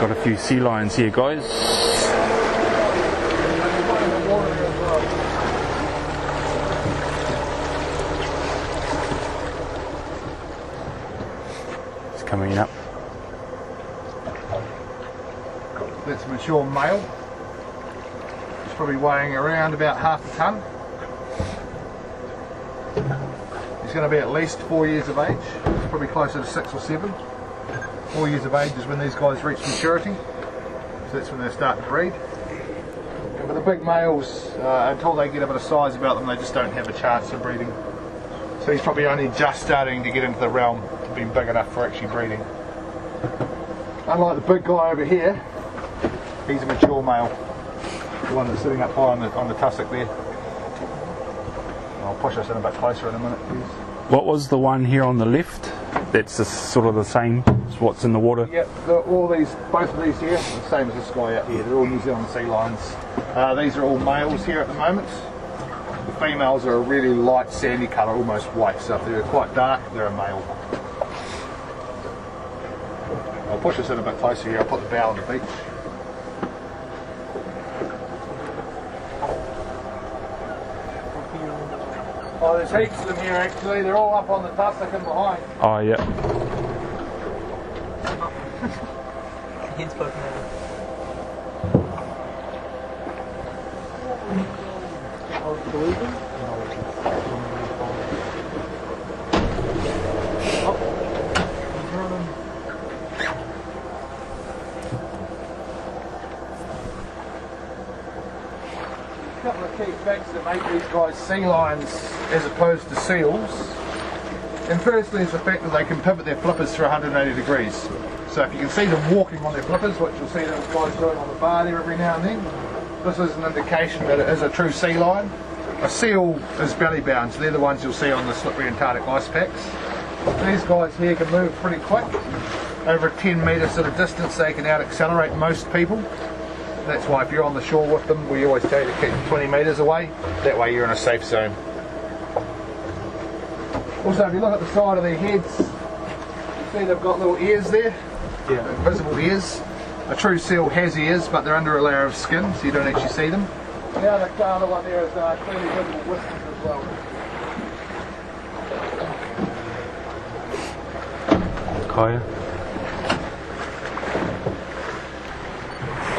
Got a few sea lions here, guys. It's coming up. That's a mature male. He's probably weighing around about half a tonne. He's going to be at least 4 years of age. It's probably closer to 6 or 7. 4 years of age is when these guys reach maturity. So that's when they start to breed. And for the big males, until they get a bit of size about them, they just don't have a chance of breeding. So he's probably only just starting to get into the realm of being big enough for actually breeding. Unlike the big guy over here, he's a mature male. The one that's sitting up high on the tussock there. I'll push us in a bit closer in a minute, please. What was the one here on the left? That's sort of the same as what's in the water? Yep, both of these here, the same as this guy out here. They're all New Zealand sea lions. These are all males here at the moment. The females are a really light sandy colour, almost white, so if they're quite dark, they're a male. I'll push us in a bit closer here. I'll put the bow on the beach. Oh, there's heaps of them here actually. They're all up on the tussock and behind. Oh, yeah. Head's poking out. A couple of key facts that make these guys sea lions as opposed to seals. And firstly is the fact that they can pivot their flippers through 180 degrees. So if you can see them walking on their flippers, which you'll see those guys doing on the bar there every now and then, this is an indication that it is a true sea lion. A seal is belly bound, so they're the ones you'll see on the slippery Antarctic ice packs. These guys here can move pretty quick. Over a 10 metre sort of distance they can out accelerate most people. That's why if you're on the shore with them, we always tell you to keep 20 metres away. That way you're in a safe zone. Also, if you look at the side of their heads, see they've got little ears there? Yeah. Invisible ears. A true seal has ears, but they're under a layer of skin, so you don't actually see them. The other one there is clearly visible whiskers as well. Kiah.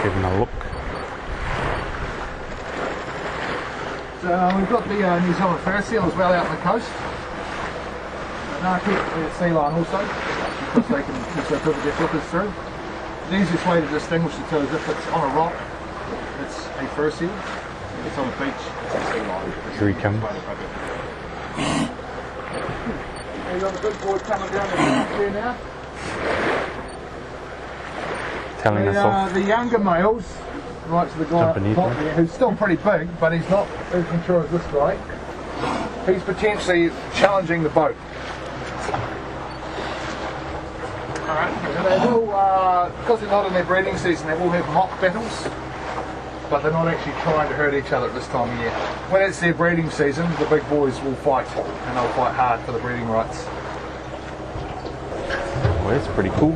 Giving a look. So we've got the New Zealand fur seal as well out on the coast. Rakiura sea lion also, because they can also pivot their flippers through. The easiest way to distinguish the two is if it's on a rock, it's a fur seal. If it's on a beach, it's a sea lion. Here he comes. You've got a good boy coming down the path there now. Telling us off. The younger males, right to the guy up the top there, who's still pretty big, but he's not as mature as this guy. He's potentially challenging the boat. And they will, because they're not in their breeding season, they will have mock battles, but they're not actually trying to hurt each other at this time of year. When it's their breeding season, the big boys will fight, and they'll fight hard for the breeding rights. Well, that's pretty cool.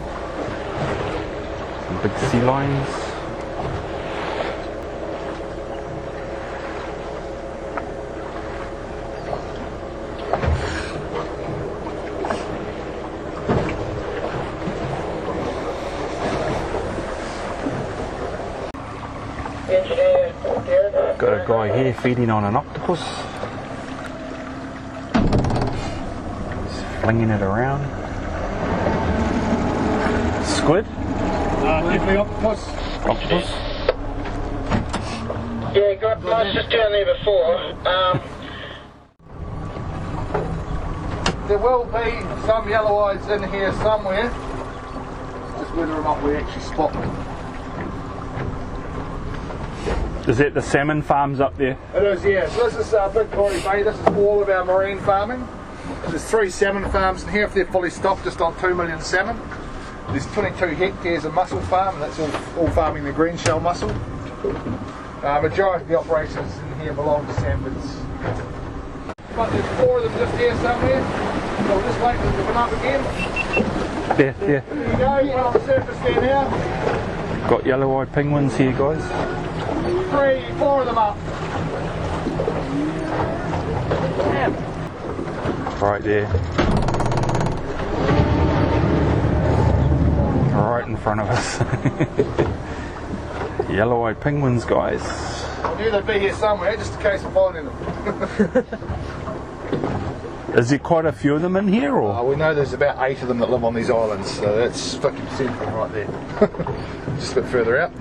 Some big sea lions. Got a guy here feeding on an octopus. He's flinging it around. Squid? Definitely octopus. Octopus? Yeah, I was just down there before. There will be some yellow eyes in here somewhere. It's just whether or not we actually spot them. Is that the Salmon Farms up there? It is, yeah. So this is Big Tory Bay. This is all of our marine farming. There's 3 salmon farms in here. If they're fully stocked, just on 2 million salmon. There's 22 hectares of mussel farm, and that's all farming the green shell mussel. Majority of the operations in here belong to Sanfords. But there's 4 of them just here somewhere. So we'll just wait for them to come up again. There. There you go, you're on the surface there now. Got yellow-eyed penguins here, guys. 3, 4 of them up. Right there. Right in front of us. Yellow-eyed penguins, guys. I knew they'd be here somewhere, just in case of finding them. Is there quite a few of them in here, or? We know there's about 8 of them that live on these islands, so that's 50% of them right there. Just a bit further out.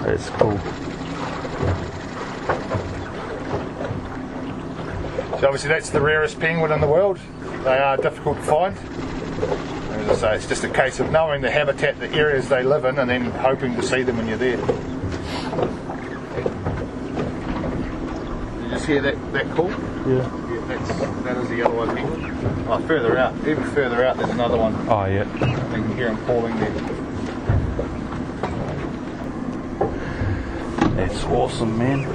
That's cool. So obviously that's the rarest penguin in the world. They are difficult to find. As I say, it's just a case of knowing the habitat, the areas they live in, and then hoping to see them when you're there. You just hear that call? Yeah. That is a yellow-eyed penguin. Oh, further out, even further out, there's another one. Oh, yeah. You can hear him calling there. That's awesome, man.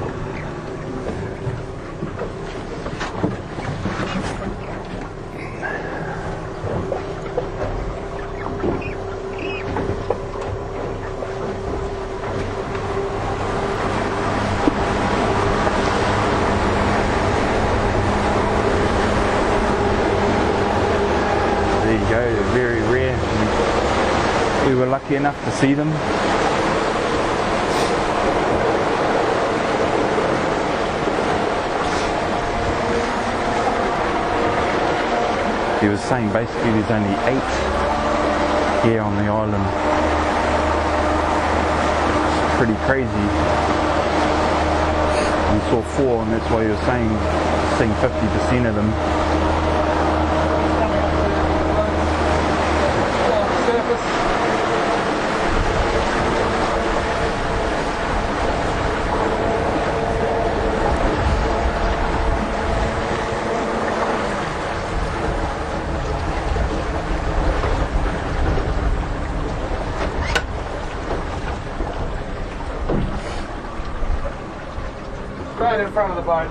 Very rare. We were lucky enough to see them. He was saying basically there's only 8 here on the island. It's pretty crazy. We saw 4, and that's why he was saying seeing 50% of them. Right in front of the boat.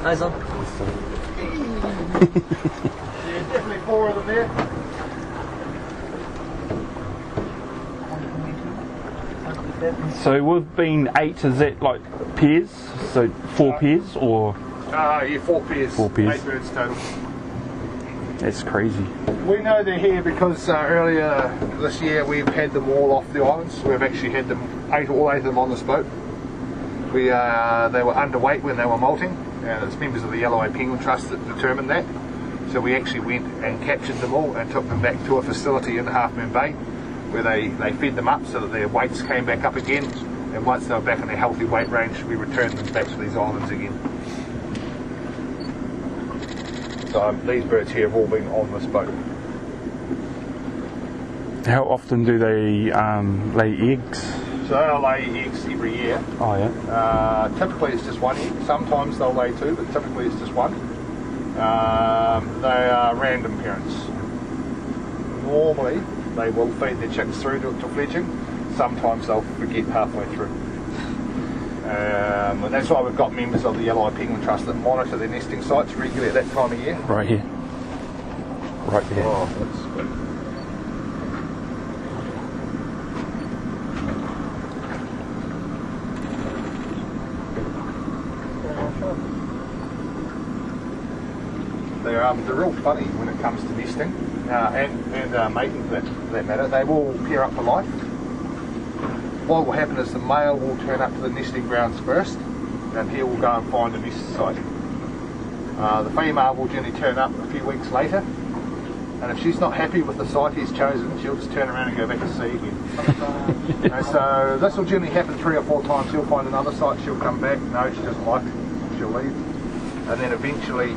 Eyes on. Yeah, definitely 4 of them there. So we've been 8, is that like pairs? So 4 pairs, or? Yeah, 4 pairs. 4 pairs. 8 birds total. That's crazy. We know they're here because earlier this year we've had them all off the islands. We've actually had them, all 8 of them on this boat. They were underweight when they were molting. It's members of the Yellow-eyed Penguin Trust that determined that. So we actually went and captured them all and took them back to a facility in Half Moon Bay where they fed them up so that their weights came back up again. And once they were back in their healthy weight range, we returned them back to these islands again. So these birds here have all been on this boat. How often do they lay eggs? So they'll lay eggs every year. Oh, yeah. Typically it's just 1 egg. Sometimes they'll lay 2, but typically it's just 1. They are random parents. Normally they will feed their chicks through to fledging. Sometimes they'll forget halfway through. And that's why we've got members of the Yellow-eyed Penguin Trust that monitor their nesting sites regularly at that time of year. Right here. Right there. Oh, that's good. They're real funny when it comes to nesting and mating for that matter. They will pair up for life. What will happen is the male will turn up to the nesting grounds first, and he will go and find a nest site. The female will generally turn up a few weeks later, and if she's not happy with the site he's chosen, she'll just turn around and go back to sea again. And so this will generally happen 3 or 4 times. She'll find another site, she'll come back, no, she doesn't like it, she'll leave, and then eventually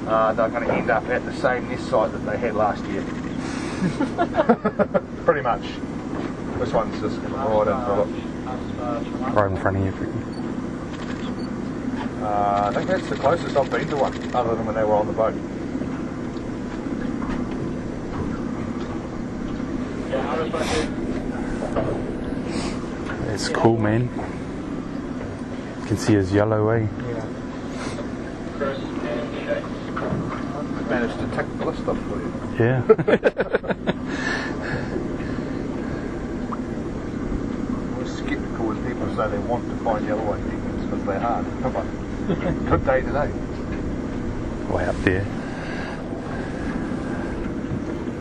they're going to end up at the same nest site that they had last year. Pretty much. This one's just right in for it. Right in front of you. I think that's the closest I've been to one, other than when they were on the boat. It's cool, man. You can see his yellow, eh? Albatross and Shakes. Managed to tick the list off for you. Yeah. I'm sceptical when people say they want to find yellow-eyed penguins because they're hard. Come on. Good day today. Way up there.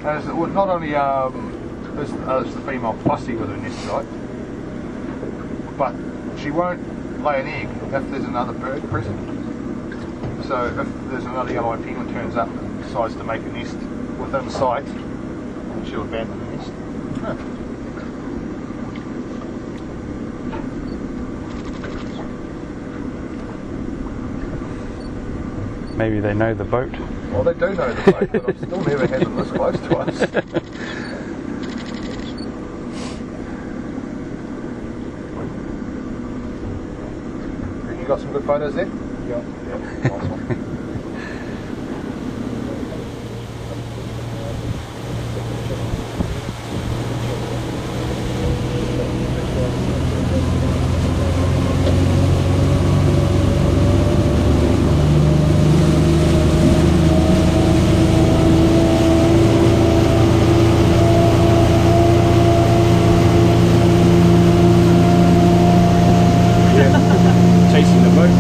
As, well, not only is the female fussy with her nest site, but she won't lay an egg if there's another bird present. So if there's another yellow-eyed penguin turns up and decides to make a nest within sight, she'll abandon the nest. Maybe they know the boat. Well, they do know the boat, but I've still never had them this close to us. You got some good photos there? Yeah. Nice one. Chasing the boat.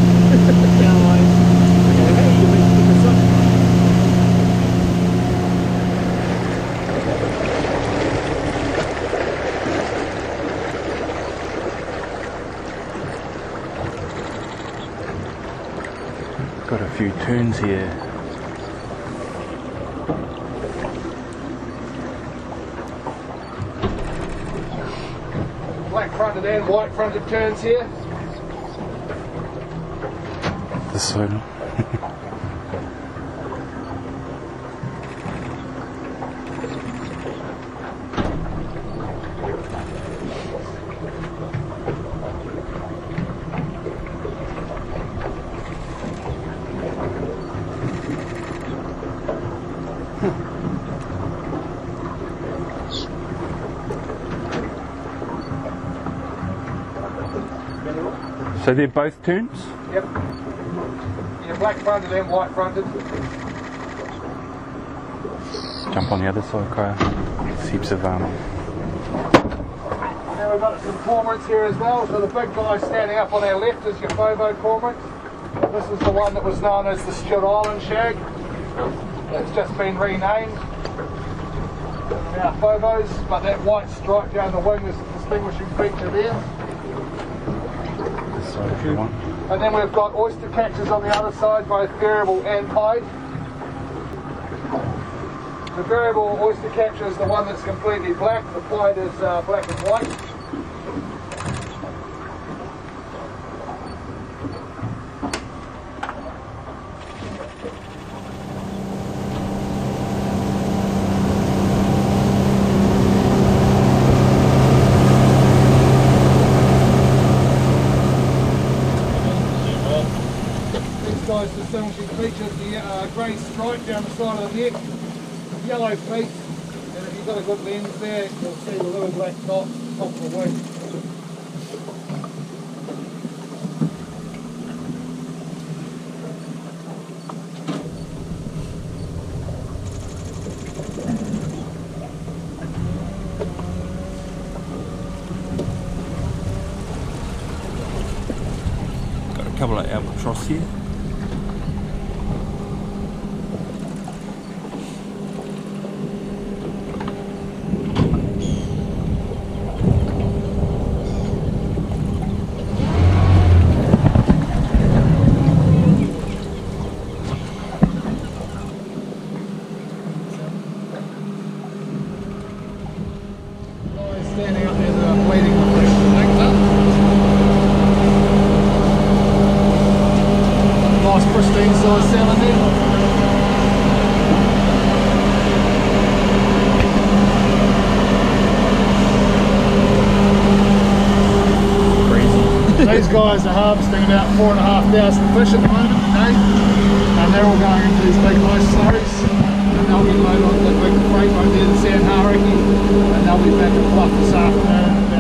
Got a few turns here. Black fronted and white fronted terns here. This one. So they're both turns? Yep. Yeah, black fronted and white fronted. Jump on the other side, Kiah. There's heaps of Now we've got some cormorants here as well. So the big guy standing up on our left is your Bobo cormorant. This is the one that was known as the Stewart Island shag. It's just been renamed. Now Bobos, but that white stripe down the wing is the distinguishing feature there. this side if you want. And then we've got oyster catchers on the other side, both variable and pied. The variable oyster catcher is the one that's completely black, the pied is black and white. Distinguishing features, the grey stripe down the side of the neck, yellow feet, and if you've got a good lens there, you'll see the little black dot top of the wing. Got a couple of Albatross here. Standing up there, they're bleeding the fresh legs up. Nice pristine size salmon there. These guys are harvesting about 4,500 fish at the moment today, and they're all going into these big nice slurries, and they'll get loaded onto that big freight boat there, the San Haraki, and they'll be back at Bluff this afternoon.